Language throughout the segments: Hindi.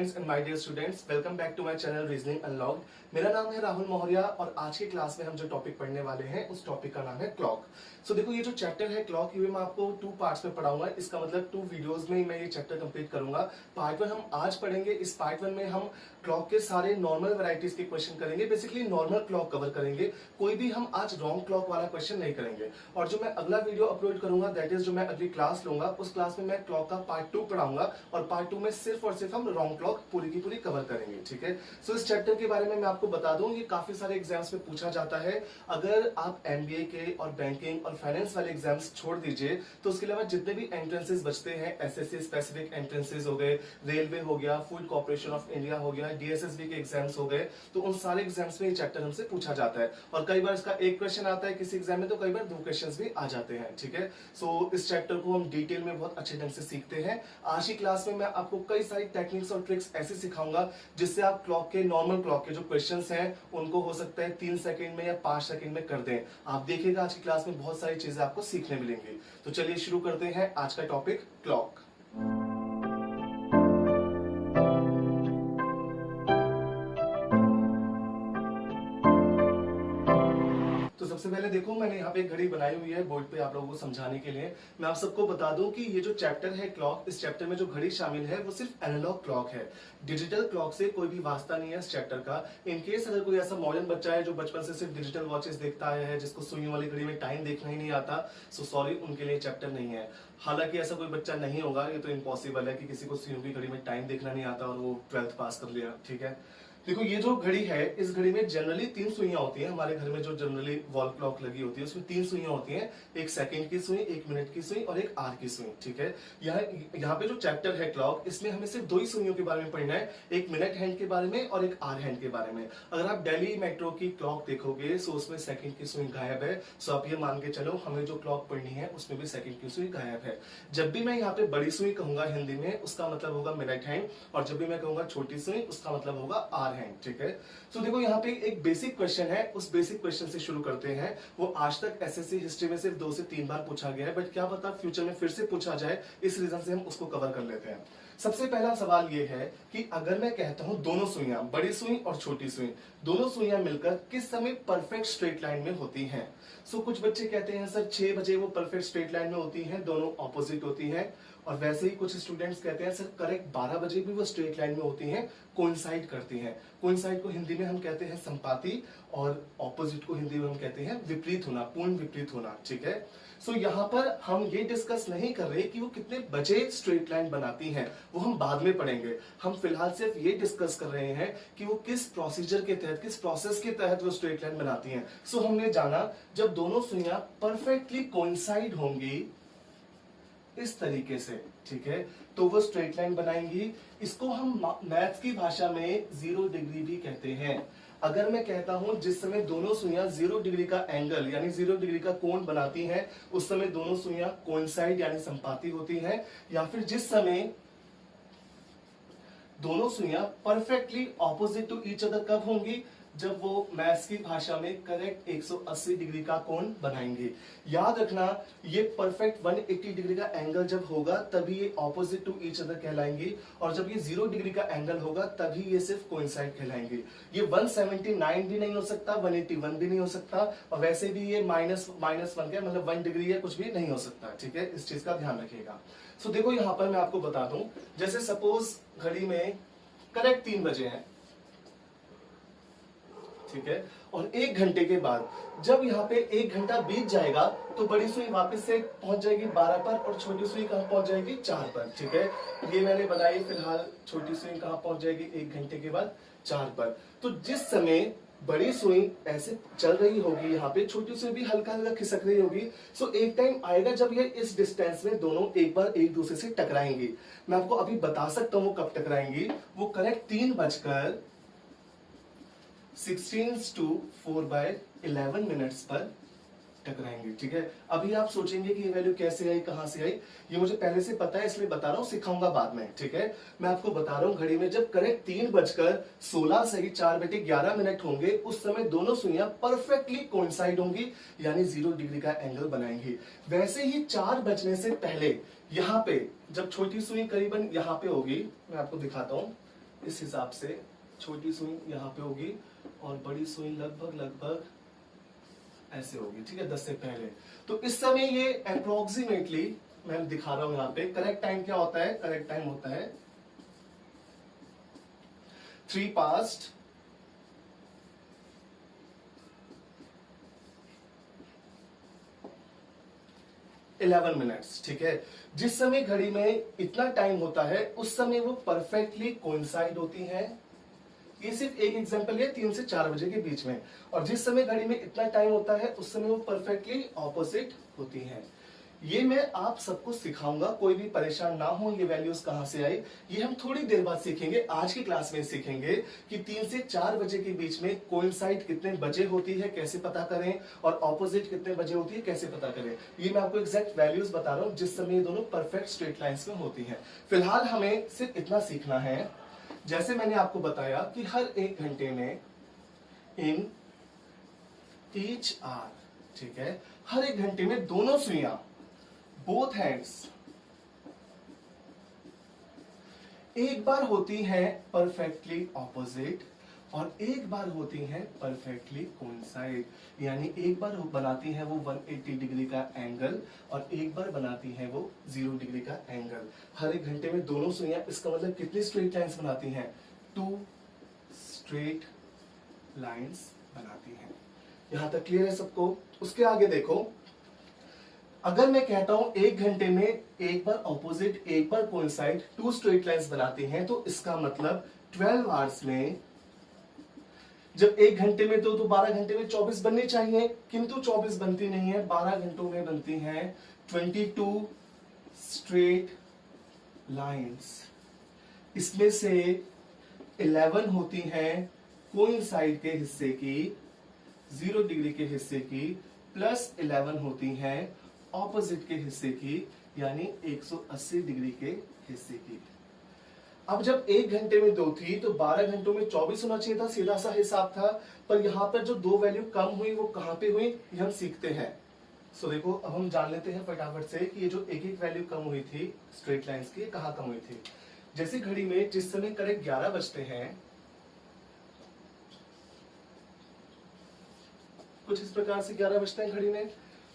Friends and my dear students, welcome back to my channel reasoning unlocked. मेरा नाम है राहुल मौर्या और आज की क्लास में हम जो टॉपिक पढ़ने वाले हैं उस टॉपिक का नाम है क्लॉक। सो देखो, ये जो चैप्टर है क्लॉक, ये मैं आपको 2 पार्ट्स में पढ़ाऊंगा। इसका मतलब 2 वीडियोस में ही मैं ये चैप्टर कंप्लीट करूंगा। पार्ट 1 हम आज पढ़ेंगे। इस पार्ट 1 में हम क्लॉक के सारे नॉर्मल वैरायटीज के क्वेश्चन करेंगे, बेसिकली नॉर्मल क्लॉक कवर करेंगे। कोई भी हम आज रॉन्ग क्लॉक वाला क्वेश्चन नहीं करेंगे। और जो मैं अगला वीडियो अपलोड करूंगा, दैट इज जो मैं अगली क्लास लूंगा, उस क्लास में मैं क्लॉक का पार्ट 2 पढ़ाऊंगा और पार्ट 2 में सिर्फ और सिर्फ हम रॉन्ग क्लॉक पूरी की पूरी कवर करेंगे। ठीक है। सो इस चैप्टर के बारे में मैं आपको बता दूं, ये काफी सारे एग्जाम्स में पूछा जाता है। अगर आप एमबीए के और बैंकिंग और फाइनेंस वाले एग्जाम्स छोड़ दीजिए तो उसके अलावा जितने भी एंट्रेंसेस बचते हैं, एसएससी स्पेसिफिक एंट्रेंसेस हो गए, रेलवे हो गया, फूड कॉर्पोरेशन ऑफ इंडिया हो गया, डीएसएसबी के एग्जाम्स हो गए, तो उन सारे एग्जाम्स में ये चैप्टर हमसे पूछा जाता है। और कई बार इसका एक क्वेश्चन आता है किसी एग्जाम में, तो कई बार 2 क्वेश्चंस भी आ जाते हैं। ठीक है। सो इस चैप्टर को हम डिटेल में बहुत अच्छे ढंग से सीखते हैं। आज की क्लास में मैं आपको कई सारी टेक्निक्स और ट्रिक्स ऐसे सिखाऊंगा जिससे आप क्लॉक के, नॉर्मल क्लॉक के जो क्वेश्चंस हैं उनको हो सकता है 3 सेकंड में या 5 सेकंड में कर दें। आप देखिएगा आज की क्लास में बहुत सारी चीजें आपको सीखने मिलेंगी। तो चलिए शुरू करते हैं आज का टॉपिक क्लॉक। तो सबसे पहले देखो, मैंने यहाँ पे एक घड़ी बनाई हुई है बोर्ड पे आप लोगों को समझाने के लिए। मैं आप सबको बता दूं कि ये जो चैप्टर है क्लॉक, इस चैप्टर में जो घड़ी शामिल है वो सिर्फ एनालॉग क्लॉक है। डिजिटल क्लॉक से कोई भी वास्ता नहीं है इस चैप्टर का। इनकेस अगर कोई ऐसा मॉडर्न बच्चा है जो बचपन से सिर्फ डिजिटल वॉचेस देखता आया है, जिसको सुइयों वाली घड़ी में टाइम देखना ही नहीं आता, सो सॉरी, उनके लिए चैप्टर नहीं है। हालांकि ऐसा कोई बच्चा नहीं होगा, ये तो इम्पॉसिबल है कि किसी को सुइयों की घड़ी में टाइम देखना नहीं आता और वो 12th पास कर लिया। ठीक है। देखो, ये जो घड़ी है, इस घड़ी में जनरली 3 सुइयां होती हैं। हमारे घर में जो जनरली वॉल क्लॉक लगी होती है उसमें 3 सुइयां होती हैं। एक सेकंड की सुई, 1 मिनट की सुई और एक आवर की सुई। ठीक है। यहाँ पे जो चैप्टर है क्लॉक, इसमें हमें सिर्फ 2 ही सुइयों के बारे में पढ़ना है, एक मिनट हैंड के बारे में और एक आवर हैंड के बारे में। अगर आप दिल्ली मेट्रो की क्लॉक देखोगे सो उसमें सेकंड की सुई गायब है। सो आप ये मान के चलो हमें जो क्लॉक पढ़नी है उसमें भी सेकंड की सुई गायब है। जब भी मैं यहाँ पे बड़ी सुई कहूंगा हिंदी में, उसका मतलब होगा मिनट हैंड, और जब भी मैं कहूंगा छोटी सुई, उसका मतलब होगा आवर हैंड। ठीक है। तो देखो, यहाँ पे एक बेसिक क्वेश्चन है, उस बेसिक क्वेश्चन से शुरू करते हैं। वो आज तक एसएससी हिस्ट्री में सिर्फ 2 से 3 बार पूछा गया है, बट क्या पता फ्यूचर में फिर से पूछा जाए, इस रीजन से हम उसको कवर कर लेते हैं। सबसे पहला सवाल ये है कि अगर मैं कहता हूं दोनों सुइयां, बड़ी सुई और छोटी सुई, दोनों सुइयां मिलकर किस समय परफेक्ट स्ट्रेट लाइन में होती हैं। सो कुछ बच्चे कहते हैं सर 6 बजे वो परफेक्ट स्ट्रेट लाइन में होती हैं, दोनों ऑपोजिट होती हैं। और वैसे ही कुछ स्टूडेंट्स कहते हैं सर करेक्ट 12 बजे भी वो स्ट्रेट लाइन में होती हैं, कोइंसाइड करती हैं। कोइंसाइड को हिंदी में हम कहते हैं संपाती और ऑपोजिट को हिंदी में हम कहते हैं विपरीत होना, पूर्ण विपरीत होना। ठीक है। सो यहाँ पर हम ये डिस्कस नहीं कर रहे कि वो कितने बजे स्ट्रेट लाइन बनाती हैं, वो हम बाद में पढ़ेंगे। हम फिलहाल सिर्फ ये डिस्कस कर रहे हैं कि वो किस प्रोसीजर के तहत, किस प्रोसेस के तहत वो स्ट्रेट लाइन बनाती हैं। सो हमने जाना जब दोनों सुइयां परफेक्टली कोइंसाइड होंगी इस तरीके से, ठीक है, तो वो स्ट्रेट लाइन बनाएंगी। इसको हम मैथ्स की भाषा में 0 डिग्री भी कहते हैं। अगर मैं कहता हूं जिस समय दोनों सुइयां 0 डिग्री का एंगल यानी 0 डिग्री का कोण बनाती हैं, उस समय दोनों सुइयां कोइंसाइड यानी संपाती होती हैं। या फिर जिस समय दोनों सुइयां perfectly opposite to each other कब होंगी, जब वो मैथ्स की भाषा में करेक्ट 180 डिग्री का कोण बनाएंगे। याद रखना, ये परफेक्ट 180 डिग्री का एंगल जब होगा तभी ये ऑपोजिट टू ईच अदर कहलाएंगी, और जब ये 0 डिग्री का एंगल होगा तभी ये सिर्फ कोइंसाइड कहलाएंगे। ये 179 भी नहीं हो सकता, 181 भी नहीं हो सकता, और वैसे भी ये माइनस 1 का मतलब 1 डिग्री है, कुछ भी नहीं हो सकता। ठीक है, इस चीज का ध्यान रखिएगा। सो देखो, यहाँ पर मैं आपको बता दूं, जैसे सपोज घड़ी में करेक्ट 3 बजे हैं, ठीक है, और 1 घंटे के बाद जब यहाँ पे 1 घंटा बीत जाएगा तो बड़ी सुई वापस से पहुंच जाएगी 12 पर और छोटी सुई कहां पहुंच जाएगी 4 पर। ठीक है, ये मैंने बनाई फिलहाल। छोटी सुई कहां पहुंच जाएगी 1 घंटे के बाद 4 पर। तो जिस समय बड़ी सुई ऐसे चल रही होगी, यहाँ पे छोटी सुई भी हल्का हल्का खिसक रही होगी। सो एक टाइम आएगा जब ये इस डिस्टेंस में दोनों एक बार एक दूसरे से टकराएंगी। मैं आपको अभी बता सकता हूँ वो कब टकराएंगी। वो करेक्ट 3:16 पर टकराएंगे। ठीक है। अभी आप सोचेंगे कि ये वैल्यू कैसे आई, कहां से आई। ये मुझे पहले से पता है, इसलिए बता रहा हूं, सिखाऊंगा बाद में। ठीक है। मैं आपको बता रहा हूं, घड़ी में जब करेक्ट 3:16 सही 4/11 होंगे, उस समय दोनों सुइयां परफेक्टली कोइंसाइड होंगी, यानी 0 डिग्री का एंगल बनाएंगी। वैसे ही 4 बजने से पहले यहाँ पे जब छोटी सुई करीबन यहाँ पे होगी, मैं आपको दिखाता हूं, इस हिसाब से छोटी सुई यहाँ पे होगी और बड़ी सुई लगभग लगभग ऐसे होगी, ठीक है, 10 से पहले। तो इस समय ये अप्रोक्सीमेटली मैं दिखा रहा हूं यहाँ पे। करेक्ट टाइम क्या होता है? करेक्ट टाइम होता है 3 past 11 मिनट्स, ठीक है। जिस समय घड़ी में इतना टाइम होता है उस समय वो परफेक्टली कोइंसाइड होती है। ये सिर्फ एक एग्जांपल है 3 से 4 बजे के बीच में। और जिस समय घड़ी में इतना टाइम होता है उस समय वो परफेक्टली ऑपोजिट होती हैं। ये मैं आप सबको सिखाऊंगा, कोई भी परेशान ना हो ये वैल्यूज कहां से आई, ये हम थोड़ी देर बाद सीखेंगे। आज की क्लास में सीखेंगे कि 3 से 4 बजे के बीच में कोइंसाइड कितने बजे होती है कैसे पता करें, और ऑपोजिट कितने बजे होती है कैसे पता करें। ये मैं आपको एग्जैक्ट वैल्यूज बता रहा हूं जिस समय ये दोनों परफेक्ट स्ट्रेट लाइंस में होती हैं। फिलहाल हमें सिर्फ इतना सीखना है, जैसे मैंने आपको बताया कि हर 1 घंटे में इन ईच आवर, ठीक है, हर 1 घंटे में दोनों सुइयां, बोथ हैंड्स, एक बार होती हैं परफेक्टली ऑपोजिट और एक बार होती हैं परफेक्टली कोइंसाइड। यानी एक बार बनाती है वो 180 डिग्री का एंगल और एक बार बनाती है वो 0 डिग्री का एंगल। हर 1 घंटे में दोनों सुइयां, इसका मतलब कितनी स्ट्रेट लाइंस बनाती हैं? 2 स्ट्रेट लाइंस बनाती हैं। यहां तक क्लियर है सबको? उसके आगे देखो, अगर मैं कहता हूं 1 घंटे में एक बार ऑपोजिट एक बार कोइंसाइड 2 स्ट्रेट लाइंस बनाती हैं, तो इसका मतलब 12 आवर्स में, जब 1 घंटे में तो 12 घंटे में 24 बननी चाहिए, किंतु 24 बनती नहीं है, 12 घंटों में बनती हैं 22 स्ट्रेट लाइंस। इसमें से 11 होती हैं कोइंसाइड के हिस्से की, 0 डिग्री के हिस्से की, प्लस 11 होती हैं ऑपोजिट के हिस्से की, यानी 180 डिग्री के हिस्से की। अब जब 1 घंटे में 2 थी तो 12 घंटों में 24 होना चाहिए था, सीधा सा हिसाब था। पर यहां पर जो 2 वैल्यू कम हुई वो कहां पे हुई ये हम सीखते हैं। सो देखो, अब हम जान लेते हैं फटाफट से कि ये जो एक एक वैल्यू कम हुई थी स्ट्रेट लाइंस की, कहां कम हुई थी। जैसे घड़ी में जिस समय करेक्ट 11 बजते हैं, कुछ इस प्रकार से 11 बजते हैं घड़ी में,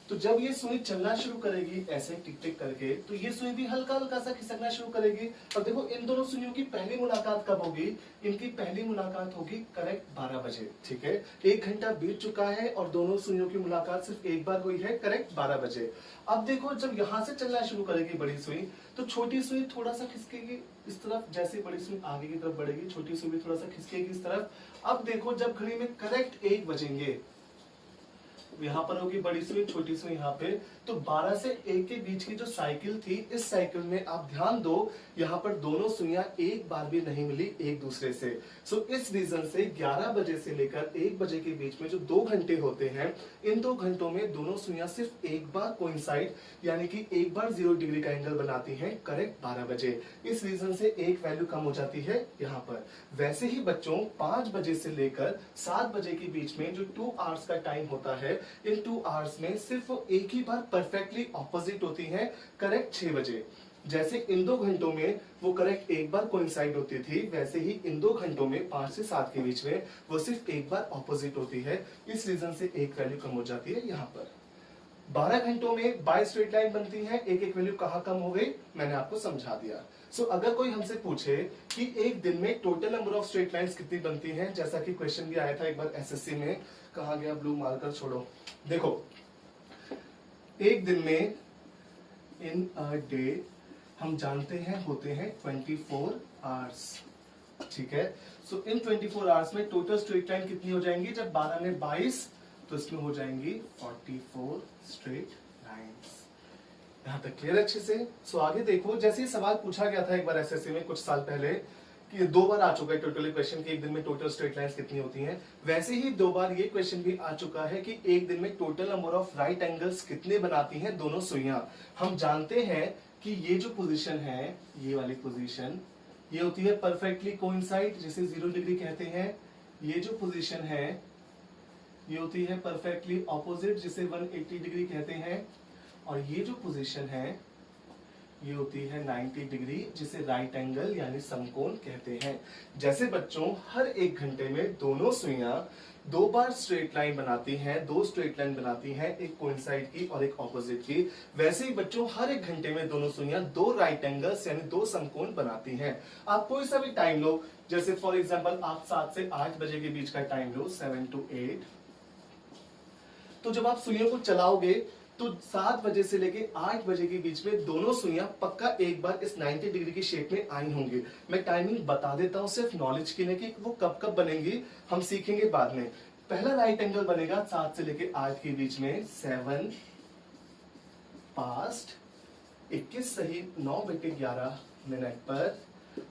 तो जब ये सुई चलना शुरू करेगी ऐसे टिक टिक करके, तो ये सुई भी हल्का हल्का सा खिसकना शुरू करेगी। और देखो, इन दोनों सुइयों की पहली मुलाकात कब होगी? इनकी पहली मुलाकात होगी करेक्ट 12 बजे, ठीक है। 1 घंटा बीत चुका है और दोनों सुइयों की मुलाकात सिर्फ एक बार हुई है, करेक्ट 12 बजे। अब देखो, जब यहां से चलना शुरू करेगी बड़ी सुई, तो छोटी सुई थोड़ा सा खिसकेगी इस तरफ, जैसे बड़ी सुई आगे की तरफ बढ़ेगी छोटी सुई भी थोड़ा सा खिसकेगी इस तरफ। अब देखो, जब घड़ी में करेक्ट 1 बजेंगे, यहां पर होगी बड़ी सुई छोटी सुई यहाँ पे, तो 12 से 1 के बीच की जो साइकिल थी, इस साइकिल में आप ध्यान दो, यहाँ पर दोनों सुइयां एक बार भी नहीं मिली एक दूसरे से। सो इस रीजन से 11 बजे से लेकर 1 बजे के बीच में जो 2 घंटे होते हैं, इन 2 घंटों में दोनों सुइयां सिर्फ एक बार कोइंसाइड, यानी कि एक बार 0 डिग्री का एंगल बनाती हैं करेक्ट 12 बजे। इस रीजन से एक वैल्यू कम हो जाती है यहाँ पर। वैसे ही बच्चों, 5 बजे से लेकर 7 बजे के बीच में जो 2 आवर्स का टाइम होता है, इन 2 आवर्स में सिर्फ एक ही बार परफेक्टली ऑपोजिट होती है करेक्ट 6 बजे। जैसे इन 2 घंटों में वो करेक्ट एक बार कोइंसाइड होती थी, वैसे ही इन 2 घंटों में 5 से 7 के बीच में वो सिर्फ एक बार ऑपोजिट होती है। इस रीजन से एक वैल्यू कम हो जाती है यहाँ पर। 12 घंटों में 22 स्ट्रेट लाइन बनती है, एक एक वैल्यू कहाँ कम हो गई मैंने आपको समझा दिया। सो अगर कोई हमसे पूछे कि एक दिन में total number of straight lines कितनी बनती हैं, जैसा कि क्वेश्चन भी आया था एक बार एसएससी में, कहा गया ब्लू मार्कर छोड़ो, देखो, एक दिन में इन अ डे हम जानते हैं होते हैं 24 आवर्स, ठीक है। सो इन 24 आवर्स में टोटल स्ट्रेट लाइन कितनी हो जाएंगी? जब 12 ने 22, तो इसमें हो जाएंगी 44 स्ट्रेट लाइंस। यहां तक क्लियर अच्छे से? सो आगे देखो, जैसे ही सवाल पूछा गया था एक बार एसएससी में कुछ साल पहले, कि 2 बार आ चुका है टोटली क्वेश्चन कि एक दिन में टोटल स्ट्रेट लाइंस कितनी होती हैं, वैसे ही 2 बार ये क्वेश्चन भी आ चुका है कि एक दिन में total number of right angles कितने बनाती हैं दोनों सुइयां। हम जानते हैं कि ये जो पोजीशन है, ये वाली पोजीशन, ये होती है परफेक्टली कोइंसाइड, जिसे 0 डिग्री कहते हैं। ये जो पोजीशन है, ये होती है परफेक्टली ऑपोजिट, जिसे 180 डिग्री कहते हैं। और ये जो पोजीशन है, ये होती है 90 डिग्री, जिसे राइट एंगल यानी समकोण कहते हैं। जैसे बच्चों हर एक घंटे में दोनों सुइयां दो बार स्ट्रेट लाइन बनाती हैं, दो स्ट्रेट लाइन बनाती हैं, एक कोइंसाइड की और एक ऑपोजिट की, वैसे ही बच्चों हर एक घंटे में दोनों सुइयां दो राइट एंगल्स यानी दो समकोण बनाती हैं। आप कोई सा भी टाइम लो, जैसे फॉर एग्जांपल आप 7 से 8 बजे के बीच का टाइम लो, 7 to 8। तो जब आप सुइयों को चलाओगे तो 7 बजे से लेके 8 बजे के बीच में दोनों सुइयां पक्का एक बार इस 90 डिग्री की शेप में आई होंगी। मैं टाइमिंग बता देता हूं सिर्फ नॉलेज के लिए कि वो कब कब बनेंगी, हम सीखेंगे बाद में। पहला राइट एंगल बनेगा 7 से लेके 8 के बीच में, 7 पास्ट 21 सही 9/11 मिनट पर,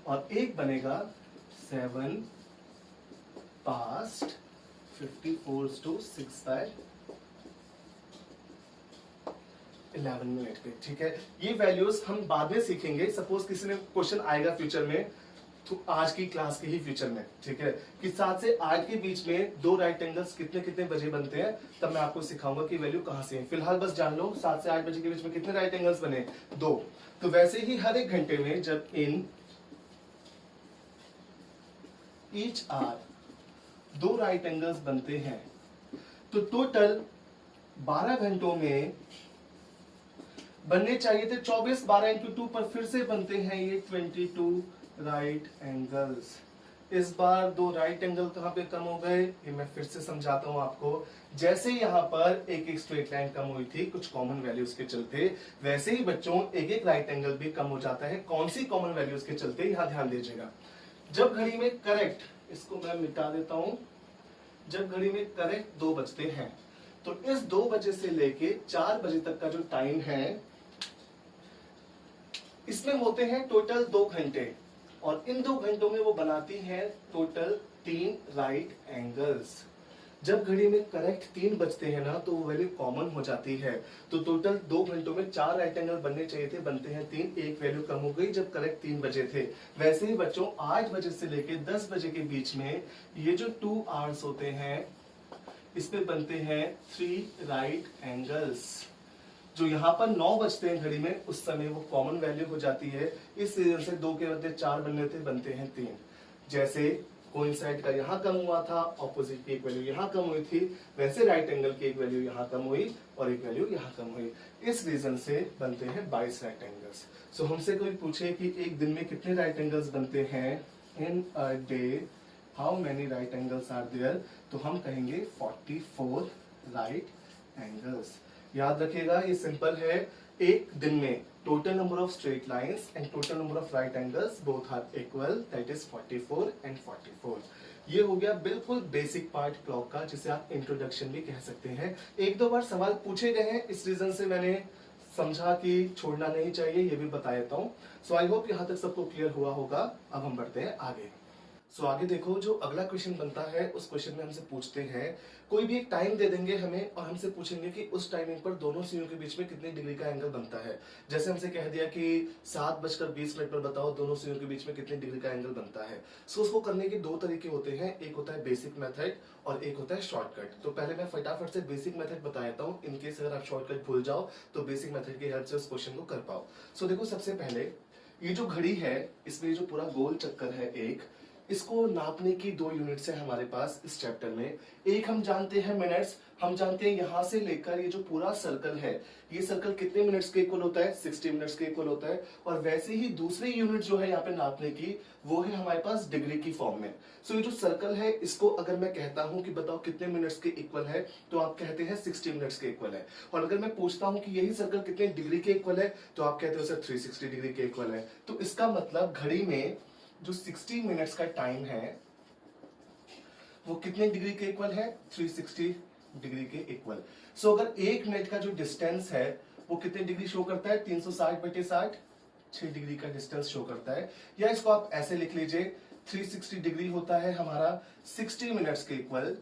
और एक बनेगा 7 पास्ट 54 to 6/11 मिनट पे। ठीक है, ये वैल्यूज हम बाद में सीखेंगे। सपोज किसी ने क्वेश्चन आएगा फ्यूचर में, तो आज की क्लास के ही फ्यूचर में, ठीक है, कि 7 से 8 के बीच में दो राइट एंगल्स कितने कितने बजे बनते हैं, तब मैं आपको सिखाऊंगा कि वैल्यू कहां से है। फिलहाल बस जान लो 7 से 8 बजे के बीच में कितने राइट एंगल्स बने, दो। तो वैसे ही हर एक घंटे में जब इन ईच आर दो राइट एंगल्स बनते हैं, तो टोटल 12 घंटों में बनने चाहिए थे 24, 12 इंटू 2 पर फिर से बनते हैं ये 22 राइट एंगल्स। इस बार दो राइट एंगल कहां पे कम हो गए, ये मैं फिर से समझाता हूं आपको। जैसे यहां पर एक एक स्ट्रेट लाइन कम हुई थी कुछ कॉमन वैल्यूज के चलते, वैसे ही बच्चों एक एक राइट एंगल भी कम हो जाता है। कौन सी कॉमन वैल्यूज के चलते, यहां ध्यान दीजिएगा। जब घड़ी में करेक्ट, इसको मैं मिटा देता हूं, जब घड़ी में करेक्ट 2 बजते हैं, तो इस 2 बजे से लेके 4 बजे तक का जो टाइम है, इसमें होते हैं टोटल 2 घंटे, और इन 2 घंटों में वो बनाती है टोटल 3 राइट एंगल्स। जब घड़ी में करेक्ट 3 बजते हैं ना, तो वो वैल्यू कॉमन हो जाती है। तो टोटल 2 घंटों में 4 राइट एंगल बनने चाहिए थे, बनते हैं 3, एक वैल्यू कम हो गई जब करेक्ट 3 बजे थे। वैसे ही बच्चों 8 बजे से लेके 10 बजे के बीच में ये जो 2 आवर्स होते हैं, इस पे बनते हैं 3 राइट एंगल्स। जो यहाँ पर 9 बजते हैं घड़ी में, उस समय वो कॉमन वैल्यू हो जाती है। इस रीजन से 2 के बदले 4 बनने थे, बनते हैं 3। जैसे कोइंसाइड का यहाँ कम हुआ था, ऑपोजिट की एक वैल्यू यहाँ कम हुई थी, वैसे राइट एंगल की एक वैल्यू यहाँ कम हुई और एक वैल्यू यहाँ कम हुई। इस रीजन से बनते हैं 22 राइट एंगल्स। सो हमसे कोई पूछे कि एक दिन में कितने राइट एंगल्स बनते हैं, in a day how many right angles are there, तो हम कहेंगे 44 राइट एंगल्स। याद रखिएगा ये सिंपल है। एक दिन में total number of straight lines and total number of right angles both are equal, that is 44 and 44। ये हो गया बिल्कुल बेसिक पार्ट क्लॉक का, जिसे आप इंट्रोडक्शन भी कह सकते हैं। एक दो बार सवाल पूछे गए हैं, इस रीजन से मैंने समझा कि छोड़ना नहीं चाहिए, ये भी बता देता हूँ। सो आई होप यहाँ तक सबको क्लियर हुआ होगा। अब हम बढ़ते हैं आगे। सो आगे देखो, जो अगला क्वेश्चन बनता है उस क्वेश्चन में हमसे पूछते हैं, कोई भी एक टाइम दे देंगे हमें और हमसे पूछेंगे कि उस टाइमिंग पर दोनों सुइयों के बीच में कितनी डिग्री का एंगल बनता है। जैसे हमसे कह दिया कि 7:20 पर बताओ दोनों सुइयों के बीच में कितनी डिग्री का एंगल बनता है। सो उसको करने के 2 तरीके होते हैं, एक होता है बेसिक मेथड और एक होता है शॉर्टकट। तो पहले मैं फटाफट से बेसिक मेथड बता देता हूँ, इनकेस अगर आप शॉर्टकट भूल जाओ तो बेसिक मेथड की हेल्प से उस क्वेश्चन को कर पाओ। सो देखो, सबसे पहले ये जो घड़ी है, इसमें जो पूरा गोल चक्कर है एक, इसको नापने की 2 यूनिट्स है हमारे पास इस चैप्टर में। एक हम जानते हैं मिनट्स, हम जानते हैं यहां से लेकर ये जो पूरा सर्कल है, ये सर्कल कितने मिनट्स के इक्वल होता है, 60 मिनट्स के इक्वल होता है। और वैसे ही दूसरी यूनिट जो है यहाँ पे नापने की, वो है हमारे पास डिग्री की फॉर्म में। सो ये जो सर्कल है, इसको अगर मैं कहता हूं कि बताओ कितने मिनट्स के इक्वल है, तो आप कहते हैं 60 मिनट्स के इक्वल है। और अगर मैं पूछता हूं कि यही सर्कल कितने डिग्री के इक्वल है, तो आप कहते हो सर 360 डिग्री के इक्वल है। तो इसका मतलब घड़ी में जो 60 मिनट्स का टाइम है, वो कितने डिग्री के इक्वल है, 360 डिग्री के इक्वल। सो अगर 1 मिनट का जो डिस्टेंस है वो कितने डिग्री शो करता है, 360/60, 6 डिग्री का डिस्टेंस शो करता है। या इसको आप ऐसे लिख लीजिए, 360 डिग्री होता है हमारा 60 मिनट्स के इक्वल।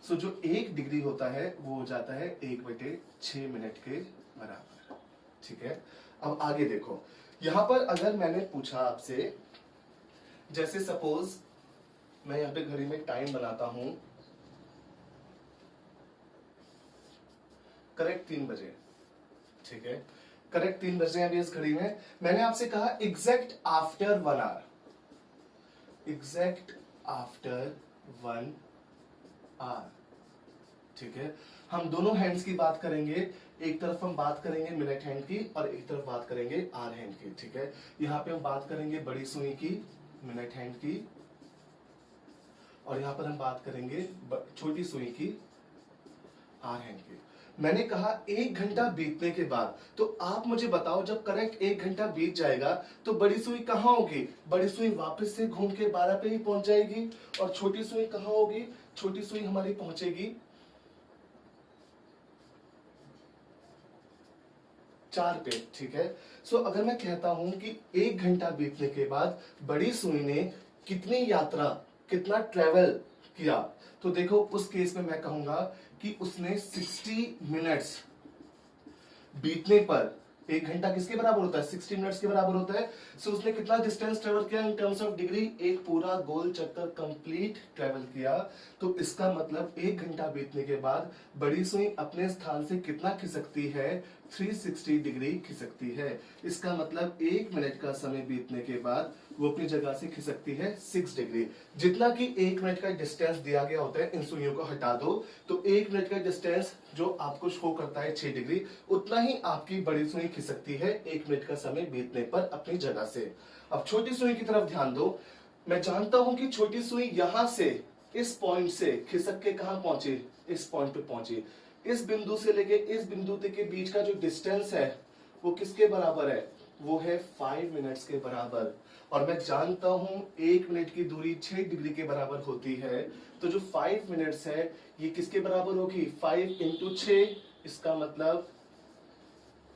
सो जो 1 डिग्री होता है वो हो जाता है 1/6 मिनट के बराबर। ठीक है, अब आगे देखो, यहां पर अगर मैंने पूछा आपसे, जैसे सपोज मैं यहां पे घड़ी में टाइम बनाता हूं, करेक्ट 3 बजे। ठीक है, करेक्ट 3 बज रहे हैं अभी इस घड़ी में। मैंने आपसे कहा exact after 1 hour, exact after 1 hour, ठीक है। हम दोनों हैंड्स की बात करेंगे, एक तरफ हम बात करेंगे मिनट हैंड की और एक तरफ बात करेंगे आर हैंड की, ठीक है। यहाँ पे हम बात करेंगे बड़ी सुई की, मिनट हैंड की, और यहाँ पर हम बात करेंगे छोटी सुई की, आर हैंड की। मैंने कहा 1 घंटा बीतने के बाद, तो आप मुझे बताओ जब करेक्ट 1 घंटा बीत जाएगा तो बड़ी सुई कहाँ होगी? बड़ी सुई वापस से घूम के 12 पे ही पहुंच जाएगी, और छोटी सुई कहाँ होगी? छोटी सुई हमारी पहुंचेगी 4 पे, ठीक है। सो अगर मैं कहता हूं कि 1 घंटा बीतने के बाद बड़ी सुई ने कितनी यात्रा, कितना ट्रेवल किया, तो देखो उस केस में मैं कहूंगा कि उसने 60 मिनट्स बीतने पर, 1 घंटा किसके बराबर होता है? 60 मिनट्स के बराबर होता है। सो उसने कितना डिस्टेंस ट्रेवल किया इन टर्म्स ऑफ डिग्री? एक पूरा गोल चक्कर कंप्लीट ट्रेवल किया। तो इसका मतलब 1 घंटा बीतने के बाद बड़ी सुई अपने स्थान से कितना खिसकती है? 360 डिग्री खिसकती है। इसका मतलब 1 मिनट का समय बीतने के बाद वो अपनी जगह से खिसकती है 6 डिग्री। जितना कि 1 मिनट का डिस्टेंस दिया गया होता है, इन सुइयों को हटा दो तो 1 मिनट का डिस्टेंस जो आपको शो करता है 6 डिग्री, उतना ही आपकी बड़ी सुई खिसकती है 1 मिनट का समय बीतने पर अपनी जगह से। अब छोटी सुई की तरफ ध्यान दो। मैं जानता हूं कि छोटी सुई यहां से, इस पॉइंट से खिसक के कहां पहुंची? इस पॉइंट पे पहुंची। इस बिंदु से लेके इस बिंदु तक के बीच का जो डिस्टेंस है वो किसके बराबर है? वो है 5 मिनट्स के बराबर। और मैं जानता हूं 1 मिनट की दूरी 6 डिग्री के बराबर होती है, तो जो 5 मिनट्स है ये किसके बराबर होगी? 5 इंटू 6, इसका मतलब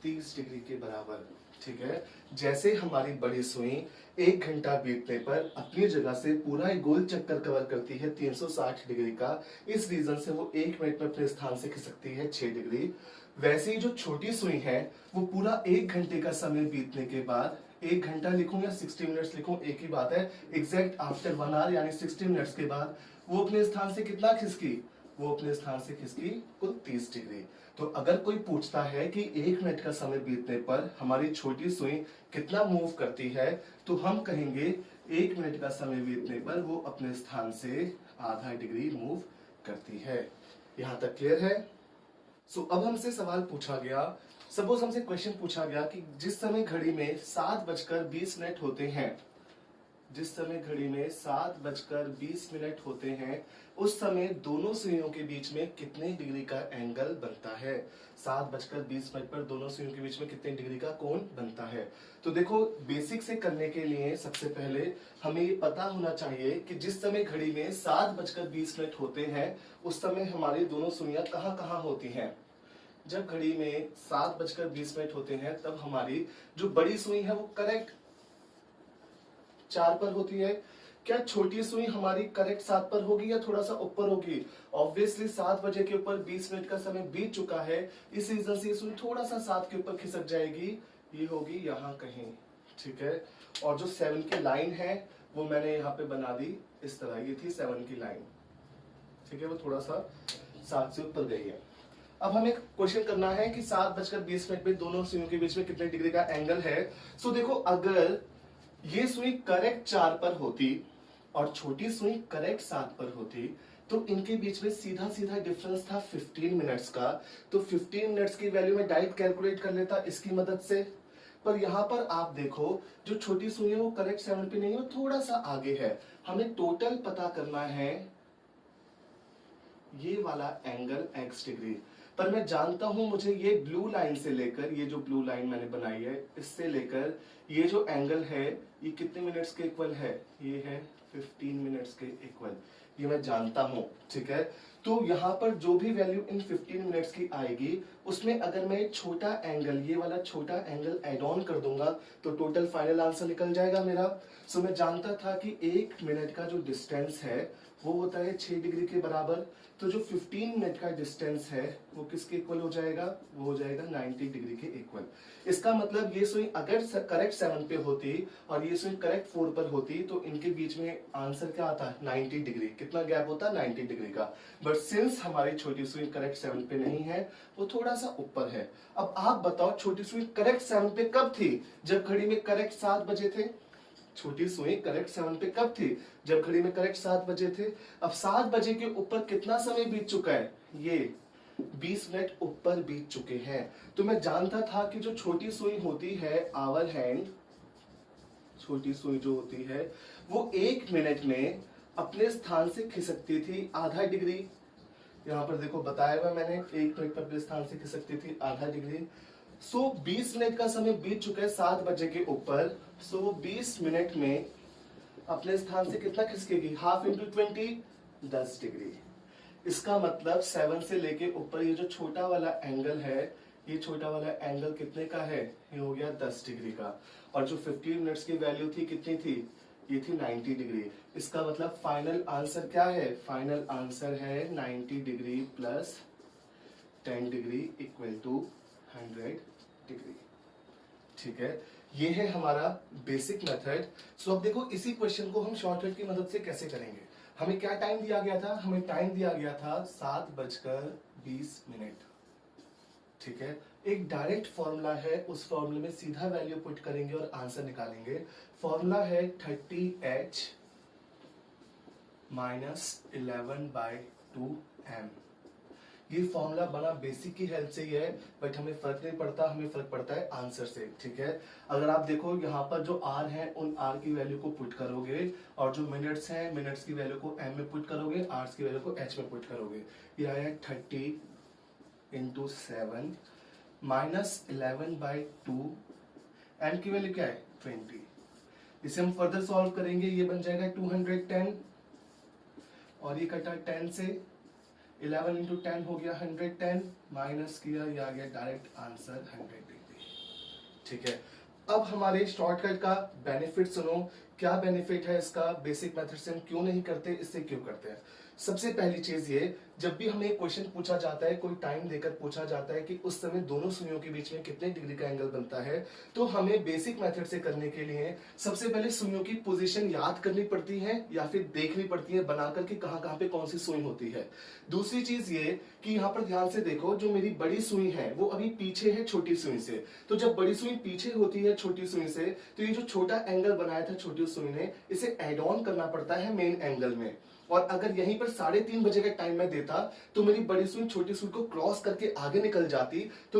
30 डिग्री के बराबर, ठीक है। जैसे हमारी बड़ी सुई 1 घंटा बीतने पर अपनी जगह से पूरा एक गोल चक्कर कवर करती है 360 डिग्री का, इस रीजन से वो 1 मिनट में अपने स्थान से खिसकती है 6 डिग्री। वैसे ही जो छोटी सुई है वो पूरा 1 घंटे का समय बीतने के बाद, 1 घंटा लिखूं या 60 मिनट्स लिखूं एक ही बात है, एग्जैक्ट आफ्टर 1 आवर यानी 60 मिनट्स के बाद वो अपने स्थान से कितना खिसकी? वो अपने स्थान से खिसकी कुल 30 डिग्री। तो अगर कोई पूछता है कि 1 मिनट का समय बीतने पर हमारी छोटी सुई कितना मूव करती है, तो हम कहेंगे 1 मिनट का समय बीतने पर वो अपने स्थान से आधा डिग्री मूव करती है। यहां तक क्लियर है? सो अब हमसे सवाल पूछा गया, सपोज हमसे क्वेश्चन पूछा गया कि जिस समय घड़ी में 7:20 होते हैं, जिस समय घड़ी में 7:20 होते हैं, उस समय दोनों सुइयों के बीच में कितने डिग्री का एंगल बनता है? 7:20 पर दोनों सुइयों के बीच में कितने डिग्री का कोण बनता है? तो देखो, बेसिक से करने के लिए सबसे पहले हमें ये पता होना चाहिए कि जिस समय घड़ी में 7:20 होते हैं, उस समय हमारी दोनों सुइयां कहाँ कहाँ होती हैं? जब घड़ी में 7:20 होते हैं तब हमारी जो बड़ी सुई है वो करेक्ट 4 पर होती है। क्या छोटी सुई हमारी करेक्ट 7 पर होगी या थोड़ा सा ऊपर होगी? ऑब्वियसली 7 बजे के ऊपर 20 मिनट का समय बीत चुका है, इस रीजन से ये सुई थोड़ा सा 7 के ऊपर खिसक जाएगी, ये होगी यहाँ कहीं, ठीक है। और जो 7 की लाइन है वो मैंने यहाँ पे बना दी इस तरह, ये थी 7 की लाइन, ठीक है, वो थोड़ा सा 7 से ऊपर गई है। अब हमें क्वेश्चन करना है कि 7:20 पे दोनों सुइयों के बीच में कितने डिग्री का एंगल है। सो देखो, अगर ये सुई करेक्ट 4 पर होती और छोटी सुई करेक्ट 7 पर होती, तो इनके बीच में सीधा सीधा डिफरेंस था 15 मिनट्स का। तो 15 मिनट्स की वैल्यू में डायरेक्ट कैलकुलेट कर लेता इसकी मदद से। पर यहाँ पर आप देखो, जो छोटी सुई है वो करेक्ट 7 पे नहीं है, वो थोड़ा सा आगे है। हमें टोटल पता करना है ये वाला एंगल x डिग्री। पर मैं जानता हूं मुझे ये ब्लू लाइन से लेकर, ये जो ब्लू लाइन मैंने बनाई है, इससे लेकर ये जो एंगल है ये कितने मिनट्स के इक्वल है? ये है 15 मिनट्स के इक्वल, ये मैं जानता हूं, ठीक है। तो यहाँ पर जो भी वैल्यू इन 15 मिनट्स की आएगी, उसमें अगर मैं एक छोटा एंगल, ये वाला छोटा एंगल एड ऑन कर दूंगा तो टोटल फाइनल आंसर निकल जाएगा मेरा। सो मैं जानता था कि 1 मिनट का जो डिस्टेंस है वो होता है 6 डिग्री के बराबर। तो जो 15 मिनट का डिस्टेंस है वो किसके इक्वल हो जाएगा? वो हो जाएगा 90 डिग्री के इक्वल। इसका मतलब ये सुई अगर करेक्ट 7 पे होती और ये सुई करेक्ट 4 पर होती, तो इनके बीच में आंसर क्या आता? 90 डिग्री। कितना कितना गैप होता है 90 डिग्री का। बट सिंस हमारी छोटी सुई करेक्ट 7 पे नहीं है, वो थोड़ा सा ऊपर है। अब आप बताओ छोटी सुई करेक्ट 7 पे कब थी? जब घड़ी में करेक्ट 7 बजे थे। छोटी सुई करेक्ट 7 पे कब थी? जब घड़ी में करेक्ट 7 बजे थे। अब 7 बजे के ऊपर कितना समय बीत चुका है? ये 20 मिनट ऊपर बीत चुके हैं। तो मैं जानता था कि जो छोटी सुई होती है आवर हैंड, छोटी सुई जो होती है वो 1 मिनट में अपने स्थान से खिसकती थी आधा डिग्री। यहाँ पर देखो बताया हुआ मैंने, 1 मिनट पर अपने स्थान से खिसकती थी आधा डिग्री। 20 मिनट का समय बीत चुका है 7 बजे के ऊपर। 20 मिनट में अपने स्थान से कितना खिसकेगी? Half into 20, 10 degree. इसका मतलब 7 से लेके ऊपर ये जो छोटा वाला एंगल है, ये छोटा वाला एंगल कितने का है? ये हो गया 10 डिग्री का। और जो 15 मिनट्स की वैल्यू थी कितनी थी? ये थी 90 डिग्री। इसका मतलब फाइनल आंसर क्या है? फाइनल आंसर है 90 degree plus 10 degree equal to 100 degree. ठीक है, ये है हमारा बेसिक मेथड। सो अब देखो इसी क्वेश्चन को हम शॉर्टकट की मदद से कैसे करेंगे। हमें क्या टाइम दिया गया था? हमें टाइम दिया गया था 7:20। ठीक है, एक डायरेक्ट फॉर्मूला है, उस फॉर्मूले में सीधा वैल्यू पुट करेंगे और आंसर निकालेंगे। फॉर्मूला है 30h माइनस 11/2m। ये फॉर्मूला बना बेसिक की हेल्प से ही है, बट हमें फर्क नहीं पड़ता, हमें फर्क पड़ता है आंसर से। ठीक है, अगर आप देखो यहाँ पर जो r है उन r की वैल्यू को पुट करोगे, और जो मिनट्स हैं मिनट्स की वैल्यू को m में पुट करोगे, आवर्स की वैल्यू को h में पुट करोगे। ये आया 30 इंटू 7 माइनस 11/2, m की वैल्यू क्या है? 20। इसे हम फर्दर सॉल्व करेंगे, ये बन जाएगा 210, और ये कटा 10 से, 11 इंटू 10 हो गया 110, माइनस किया, ये आ गया डायरेक्ट आंसर 100 डिग्री। ठीक है, अब हमारे शॉर्टकट का बेनिफिट सुनो। क्या बेनिफिट है इसका? बेसिक मेथड से हम क्यों नहीं करते, इससे क्यों करते हैं? सबसे पहली चीज ये, जब भी हमें क्वेश्चन पूछा जाता है, कोई टाइम देकर पूछा जाता है कि उस समय दोनों सुइयों के बीच में कितने डिग्री का एंगल बनता है, तो हमें बेसिक मेथड से करने के लिए सबसे पहले सुइयों की पोजीशन याद करनी पड़ती है या फिर देखनी पड़ती है बनाकर कि कहाँ पे कौन सी सुई होती है। दूसरी चीज ये कि यहाँ पर ध्यान से देखो, जो मेरी बड़ी सुई है वो अभी पीछे है छोटी सुई से। तो जब बड़ी सुई पीछे होती है छोटी सुई से, तो ये जो छोटा एंगल बनाया था छोटी सुई ने, इसे एड ऑन करना पड़ता है मेन एंगल में। और अगर यहीं पर 3:30 बजे का टाइम मैं देता तो मेरी बड़ी सुई छोटी सुई को क्रॉस करके आगे निकल जाती, तो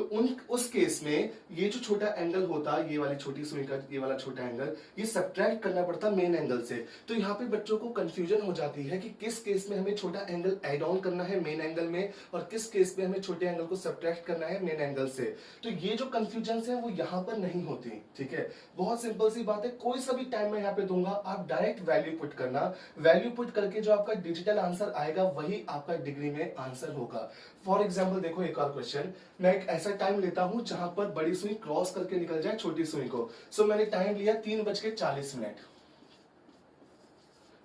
उस केस में ये जो छोटा एंगल होता, ये वाली छोटी सुई का ये वाला छोटा एंगल, ये सब्ट्रैक्ट करना पड़ता मेन एंगल से। तो यहाँ पे बच्चों को कंफ्यूजन हो जाती है कि किस केस में हमें छोटा एंगल एड ऑन करना है मेन एंगल में और किस केस में हमें छोटे एंगल को सब्ट्रैक्ट करना है मेन एंगल से। तो ये जो कंफ्यूजन है वो यहाँ पर नहीं होती। ठीक है, बहुत सिंपल सी बात है, कोई सा भी टाइम मैं यहाँ पे दूंगा, आप डायरेक्ट वैल्यू पुट करना, वैल्यू पुट करके जो आपका डिजिटल आंसर आएगा वही आपका डिग्री में आंसर होगा। फॉर एग्जाम्पल देखो एक और क्वेश्चन, मैं एक ऐसा टाइम लेता हूं जहां पर बड़ी सुई क्रॉस करके निकल जाए छोटी सुई को। सो मैंने टाइम लिया 3:40।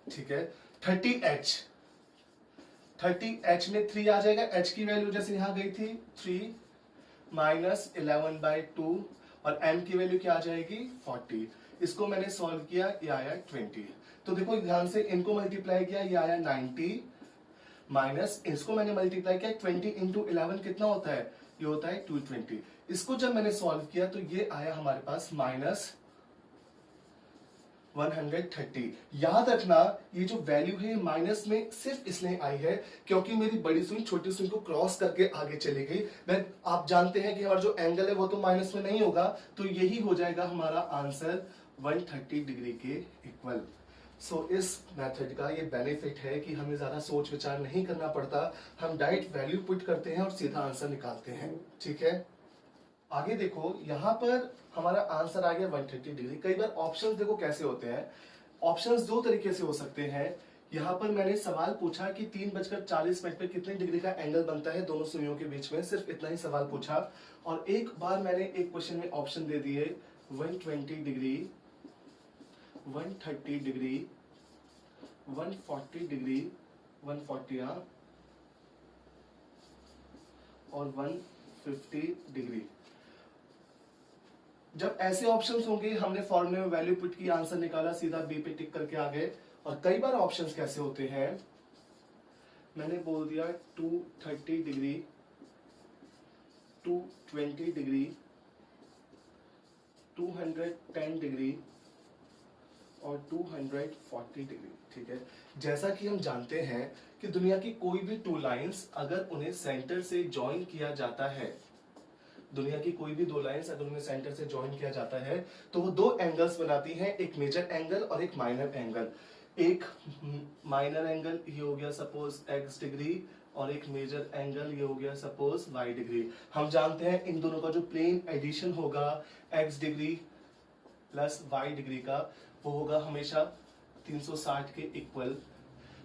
ठीक है, 30h में 3 आ जाएगा, h की वैल्यू जैसे यहां गई थी 3 माइनस 11/2, और m की वैल्यू क्या आ जाएगी 40। इसको मैंने सॉल्व किया, ये आया 20। तो देखो ध्यान से, इनको मल्टीप्लाई किया, ये आया 90, माइनस इसको मैंने मल्टीप्लाई किया 20 इंटू 11 कितना होता है? ये होता है 220। इसको जब मैंने सॉल्व किया तो ये आया हमारे पास माइनस 130। याद रखना, ये जो वैल्यू है माइनस में सिर्फ इसलिए आई है क्योंकि मेरी बड़ी सुई छोटी सुई को क्रॉस करके आगे चली गई। मैं आप जानते हैं कि हमारा जो एंगल है वो तो माइनस में नहीं होगा, तो यही हो जाएगा हमारा आंसर 130 डिग्री के इक्वल। सो इस मेथड का ये बेनिफिट है कि हमें ज्यादा सोच विचार नहीं करना पड़ता, हम डायरेक्ट वैल्यू पुट करते हैं और सीधा आंसर निकालते हैं। ठीक है, आगे देखो, यहां पर हमारा आंसर आ गया 130 डिग्री। कई बार ऑप्शंस देखो कैसे होते हैं, ऑप्शंस दो तरीके से हो सकते हैं। यहां पर मैंने सवाल पूछा कि 3:40 पे कितने डिग्री का एंगल बनता है दोनों सुइयों के बीच में, सिर्फ इतना ही सवाल पूछा। और एक बार मैंने एक क्वेश्चन में ऑप्शन दे दिए 120 डिग्री, 130 डिग्री, 140 डिग्री, 140 और 150 डिग्री। जब ऐसे ऑप्शंस होंगे, हमने फॉर्मूले में वैल्यू पुट की, आंसर निकाला, सीधा बी पे टिक करके आ गए। और कई बार ऑप्शंस कैसे होते हैं, मैंने बोल दिया 230 डिग्री, 220 डिग्री, 210 डिग्री और 240 डिग्री। ठीक है, जैसा कि हम जानते हैं कि दुनिया की कोई भी टू लाइंस अगर उन्हें सेंटर से ज्वाइन किया जाता है, दुनिया की कोई भी दो लाइंस अगर उन्हें सेंटर से ज्वाइन किया जाता है तो वो दो एंगल्स बनाती हैं, एक मेजर एंगल और एक माइनर एंगल। एक माइनर एंगल ये हो गया सपोज x डिग्री और एक मेजर एंगल ये हो गया सपोज y डिग्री। हम जानते हैं इन दोनों का जो प्लेन एडिशन होगा x degree plus y degree का वो होगा हमेशा 360 के इक्वल।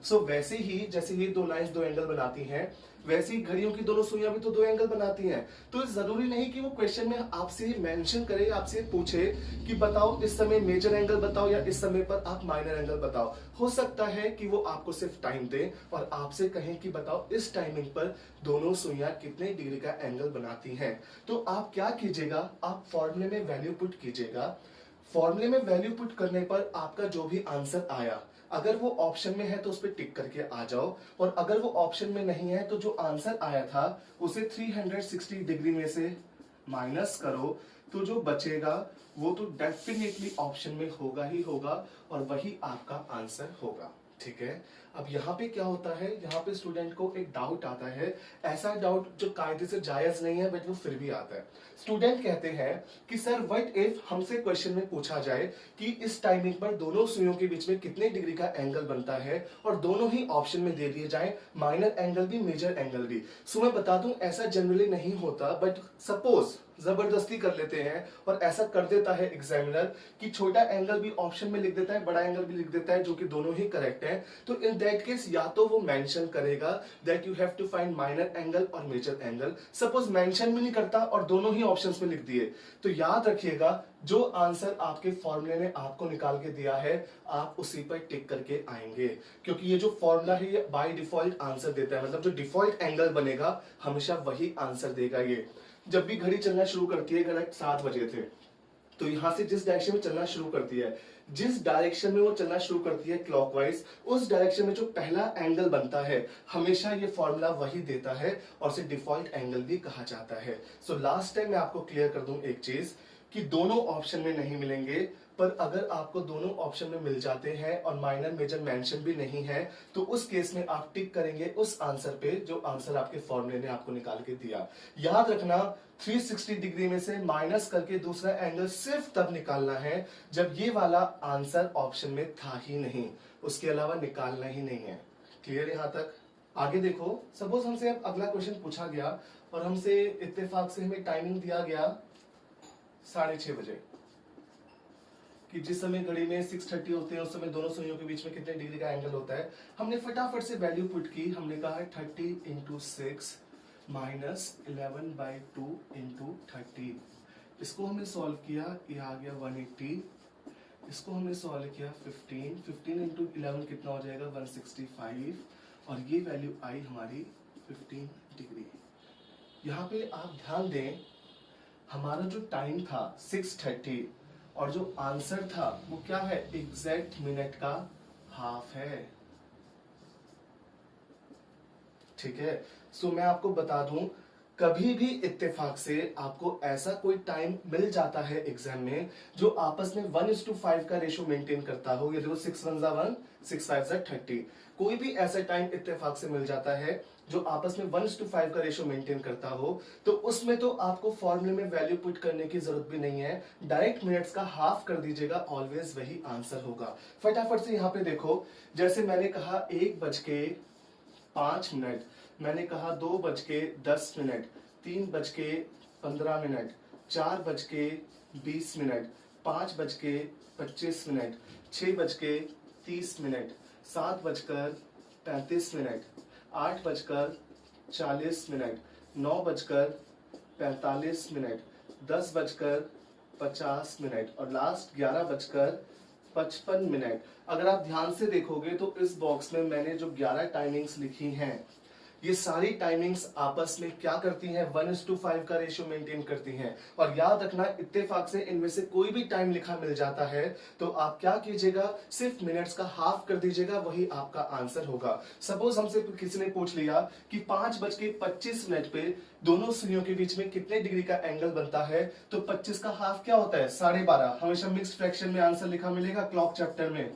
सो वैसे ही जैसे ये दो लाइंस दो एंगल बनाती हैं, वैसे ही घड़ियों की दोनों सुइयां भी तो दो एंगल बनाती हैं। तो जरूरी नहीं कि वो क्वेश्चन में आपसे मेंशन करे, आपसे पूछे कि बताओ इस समय मेजर एंगल बताओ या इस समय पर आप माइनर एंगल बताओ। हो सकता है कि वो आपको सिर्फ टाइम दे और आपसे कहें कि बताओ इस टाइमिंग पर दोनों सुइयां कितने डिग्री का एंगल बनाती हैं। तो आप क्या कीजिएगा, आप फॉर्मूले में वैल्यू पुट कीजिएगा। फॉर्मूले में वैल्यू पुट करने पर आपका जो भी आंसर आया, अगर वो ऑप्शन में है तो उस पर टिक करके आ जाओ, और अगर वो ऑप्शन में नहीं है तो जो आंसर आया था उसे 360 डिग्री में से माइनस करो, तो जो बचेगा वो तो डेफिनेटली ऑप्शन में होगा ही होगा और वही आपका आंसर होगा। ठीक है, अब यहाँ पे क्या होता है, यहाँ पे स्टूडेंट को एक डाउट आता है, ऐसा डाउट जो कायदे से जायज नहीं है बट वो फिर भी आता है। स्टूडेंट कहते हैं कि सर व्हाट इफ हमसे क्वेश्चन में पूछा जाए कि इस टाइमिंग पर दोनों सुइयों के बीच में कितने डिग्री का एंगल बनता है और दोनों ही ऑप्शन में दे दिए जाए, माइनर एंगल भी मेजर एंगल भी। सो मैं बता दूं ऐसा जनरली नहीं होता, बट सपोज जबरदस्ती कर लेते हैं और ऐसा कर देता है एग्जामिनर कि छोटा एंगल भी ऑप्शन में लिख देता है, बड़ा एंगल भी लिख देता है, जो कि दोनों ही करेक्ट है। तो इन दैट केस या तो वो मेंशन करेगा that you have to find minor angle और मेजर एंगल। सपोज मेंशन भी नहीं करता और दोनों ही ऑप्शंस में लिख दिए, तो याद रखिएगा जो आंसर आपके फॉर्मूले ने आपको निकाल के दिया है आप उसी पर टिक करके आएंगे, क्योंकि ये जो फॉर्मूला है ये बाय डिफॉल्ट आंसर देता है, मतलब जो डिफॉल्ट एंगल बनेगा हमेशा वही आंसर देगा। ये जब भी घड़ी चलना शुरू करती है, करेक्ट 7 बजे थे, तो यहां से जिस डायरेक्शन में चलना शुरू करती है, जिस डायरेक्शन में वो चलना शुरू करती है क्लॉकवाइज, उस डायरेक्शन में जो पहला एंगल बनता है हमेशा ये फॉर्मूला वही देता है और इसे डिफॉल्ट एंगल भी कहा जाता है। सो लास्ट टाइम मैं आपको क्लियर कर दूं एक चीज कि दोनों ऑप्शन में नहीं मिलेंगे, पर अगर आपको दोनों ऑप्शन में मिल जाते हैं और माइनर मेजर मेंशन भी नहीं है तो उस केस में आप टिक करेंगे उस आंसर पे जो आंसर आपके फॉर्मूले ने आपको निकाल के दिया। याद रखना 360 डिग्री में से माइनस करके दूसरा एंगल सिर्फ तब निकालना है जब ये वाला आंसर ऑप्शन में था ही नहीं, उसके अलावा निकालना ही नहीं है। क्लियर यहां तक? आगे देखो, सपोज हमसे अब अगला क्वेश्चन पूछा गया और हमसे इत्तेफाक से हमें टाइमिंग दिया गया 6:30 बजे कि जिस समय घड़ी में 6:30 होते हैं उस समय दोनों सुइयों के बीच में कितने डिग्री का एंगल होता है। हमने फटाफट से वैल्यू पुट की, हमने कहा 30 इंटू 6 माइनस 11/2 इंटू 30। इसको हमने सॉल्व किया, ये आ गया 180। इसको हमने सॉल्व किया 15 इंटू 11 कितना हो जाएगा 165, और ये वैल्यू आई हमारी 15 डिग्री। यहाँ पे आप ध्यान दें, हमारा जो टाइम था 6:30 और जो आंसर था वो क्या है, एग्जैक्ट मिनट का हाफ है। ठीक है, सो मैं आपको बता दूं, कभी भी इत्तेफाक से आपको ऐसा कोई टाइम मिल जाता है एग्जाम में जो आपस में 1:5 का रेशो मेंटेन करता हो। ये देखो 6 1 1 6 5 30, कोई भी ऐसा टाइम इत्तेफाक से मिल जाता है जो आपस में 1:5 का रेशो मेंटेन करता हो, तो उसमें तो आपको फॉर्मूले में वैल्यू पुट करने की जरूरत भी नहीं है, डायरेक्ट मिनट्स का हाफ कर दीजिएगा, ऑलवेज वही आंसर होगा। फटाफट से यहाँ पे देखो, जैसे मैंने कहा 1:05, मैंने कहा 2:10, 3:15, 4:20, 5:25, 6:30, 7:35, 8:40, 9:45, 10:50 और लास्ट 11:55। अगर आप ध्यान से देखोगे तो इस बॉक्स में मैंने जो 11 टाइमिंग्स लिखी हैं, ये सारी टाइमिंग्स आपस में क्या करती हैं, 1:5 का रेशियो मेंटेन करती हैं। और याद रखना, इत्तेफाक से इनमें से कोई भी टाइम लिखा मिल जाता है तो आप क्या कीजिएगा, सिर्फ मिनट्स का हाफ कर दीजिएगा, वही आपका आंसर होगा। सपोज हमसे किसी ने पूछ लिया कि 5:25 पे दोनों सुइयों के बीच में कितने डिग्री का एंगल बनता है, तो 25 का हाफ क्या होता है, 12.5। हमेशा मिक्स्ड फ्रैक्शन में आंसर लिखा मिलेगा क्लॉक चैप्टर में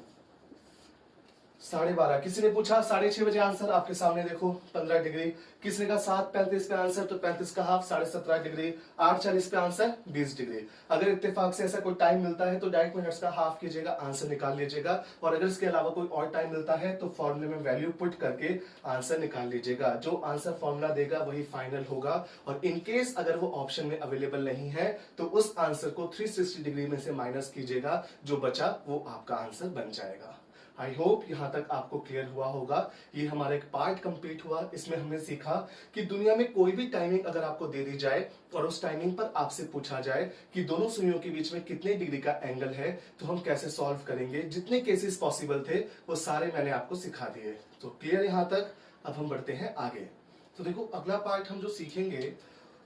12.5। किसी ने पूछा 6:30 बजे आंसर, आपके सामने देखो 15 डिग्री। किसी ने कहा 7:35 पे आंसर, तो 35 का हाफ 17.5 डिग्री। 8:40 पे आंसर 20 डिग्री। अगर इत्तेफाक से ऐसा कोई टाइम मिलता है तो डायरेक्ट मिनट्स का हाफ कीजिएगा, आंसर निकाल लीजिएगा। और अगर इसके अलावा कोई और टाइम मिलता है तो फॉर्मूले में वैल्यू पुट करके आंसर निकाल लीजिएगा। जो आंसर फॉर्मूला देगा वही फाइनल होगा। और इनकेस अगर वो ऑप्शन में अवेलेबल नहीं है तो उस आंसर को 360 डिग्री में से माइनस कीजिएगा, जो बचा वो आपका आंसर बन जाएगा। आई होप यहां तक आपको क्लियर हुआ होगा। ये हमारा एक पार्ट कंप्लीट हुआ। इसमें हमने सीखा कि दुनिया में कोई भी टाइमिंग अगर आपको दे दी जाए और उस टाइमिंग पर आपसे पूछा जाए कि दोनों सुइयों के बीच में कितने डिग्री का एंगल है, तो हम कैसे सॉल्व करेंगे। जितने केसेस पॉसिबल थे वो सारे मैंने आपको सिखा दिए। तो क्लियर यहां तक। अब हम बढ़ते हैं आगे। तो देखो, अगला पार्ट हम जो सीखेंगे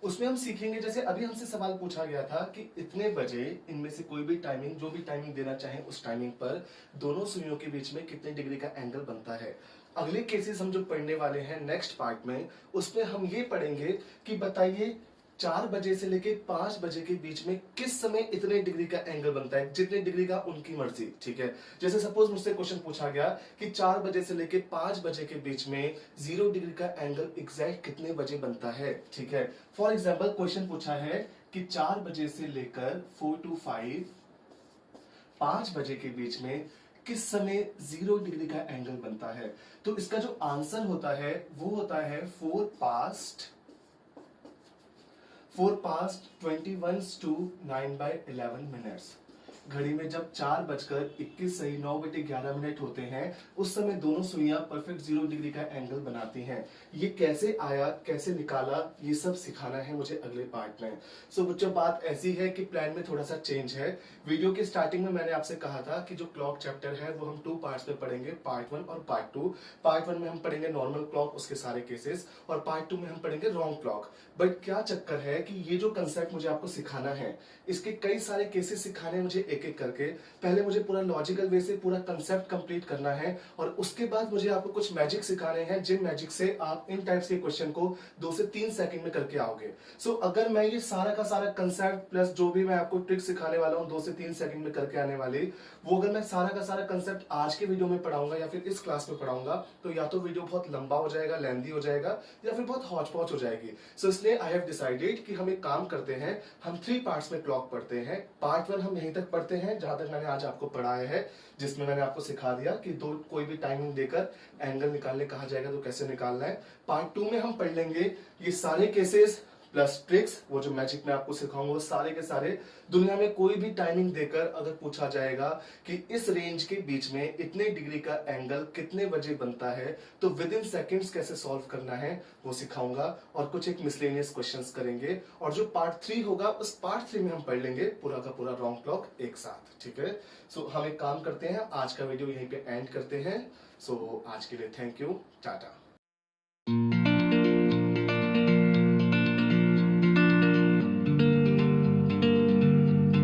उसमें हम सीखेंगे, जैसे अभी हमसे सवाल पूछा गया था कि इतने बजे इनमें से कोई भी टाइमिंग, जो भी टाइमिंग देना चाहे उस टाइमिंग पर दोनों सुइयों के बीच में कितने डिग्री का एंगल बनता है। अगले केसेस हम जो पढ़ने वाले हैं नेक्स्ट पार्ट में, उसमें हम ये पढ़ेंगे कि बताइए 4 बजे से लेके 5 बजे के बीच में किस समय इतने डिग्री का एंगल बनता है, जितने डिग्री का उनकी मर्जी। ठीक है, जैसे सपोज मुझसे क्वेश्चन पूछा गया कि 4 बजे से लेके 5 बजे के बीच में 0 डिग्री का एंगल एग्जैक्ट कितने बजे बनता है। ठीक है, फॉर एग्जाम्पल क्वेश्चन पूछा है कि 4 बजे से लेकर 4 to 5 बजे के बीच में किस समय 0 डिग्री का एंगल बनता है। तो इसका जो आंसर होता है वो होता है 4 past 21 to 9/11 घड़ी में जब 4:21 होते हैं उस समय दोनों सुइयां परफेक्ट 0 डिग्री का एंगल बनाती हैं। ये कैसे आया, कैसे निकाला, ये सब सिखाना है मुझे अगले पार्ट में। सो बच्चों, बात ऐसी है कि प्लान में थोड़ा सा चेंज है। वीडियो के स्टार्टिंग में मैंने आपसे कहा था कि जो क्लॉक चैप्टर है वो हम 2 पार्ट्स में पढ़ेंगे, पार्ट 1 और पार्ट 2। पार्ट 1 में हम पढ़ेंगे नॉर्मल क्लॉक, उसके सारे केसेस, और पार्ट 2 में हम पढ़ेंगे रॉन्ग क्लॉक। बट क्या चक्कर है कि ये जो कंसेप्ट मुझे आपको सिखाना है, इसके कई सारे केसेस सिखाने मुझे एक एक करके। पहले मुझे पूरा लॉजिकल वे से पूरा कंसेप्ट कंप्लीट करना है, और उसके बाद मुझे आपको कुछ मैजिक सिखाने हैं, जिन मैजिक से आप इन टाइप्स के क्वेश्चन को 2 से 3 सेकंड में करके आओगे। सो अगर मैं ये सारा का सारा कंसेप्ट प्लस जो भी मैं आपको ट्रिक सिखाने वाला हूँ 2 से 3 सेकंड में करके आने वाली, वो अगर मैं सारा का सारा कंसेप्ट आज के वीडियो में पढ़ाऊंगा या फिर इस क्लास में पढ़ाऊंगा, तो या तो वीडियो बहुत लंबा हो जाएगा, लेंथी हो जाएगा, या फिर बहुत हौच पौच हो जाएगी। सो इसलिए आई हैव डिसाइडेड कि हम एक काम करते हैं, हम 3 पार्ट्स में क्लॉक पढ़ते हैं। पार्ट 1 हम यहीं तक पढ़ते हैं जहां तक मैंने आज आपको पढ़ाया है, जिसमें मैंने आपको सिखा दिया कि कोई भी टाइमिंग देकर एंगल निकालने कहा जाएगा तो कैसे निकालना है। पार्ट 2 में हम पढ़ लेंगे ये सारे केसेस प्लस ट्रिक्स, वो जो मैजिक मैं आपको सिखाऊंगा वो सारे के सारे। दुनिया में कोई भी टाइमिंग देकर अगर पूछा जाएगा कि इस रेंज के बीच में इतने डिग्री का एंगल कितने बजे बनता है, तो विद इन सेकेंड्स कैसे सॉल्व करना है वो सिखाऊंगा, और कुछ एक मिसलेनियस क्वेश्चंस करेंगे। और जो पार्ट 3 होगा उस पार्ट 3 में हम पढ़ लेंगे पूरा का पूरा रॉन्ग क्लॉक एक साथ। ठीक है, सो हम एक काम करते हैं, आज का वीडियो यहीं पे एंड करते हैं। सो आज के लिए थैंक यू, टाटा।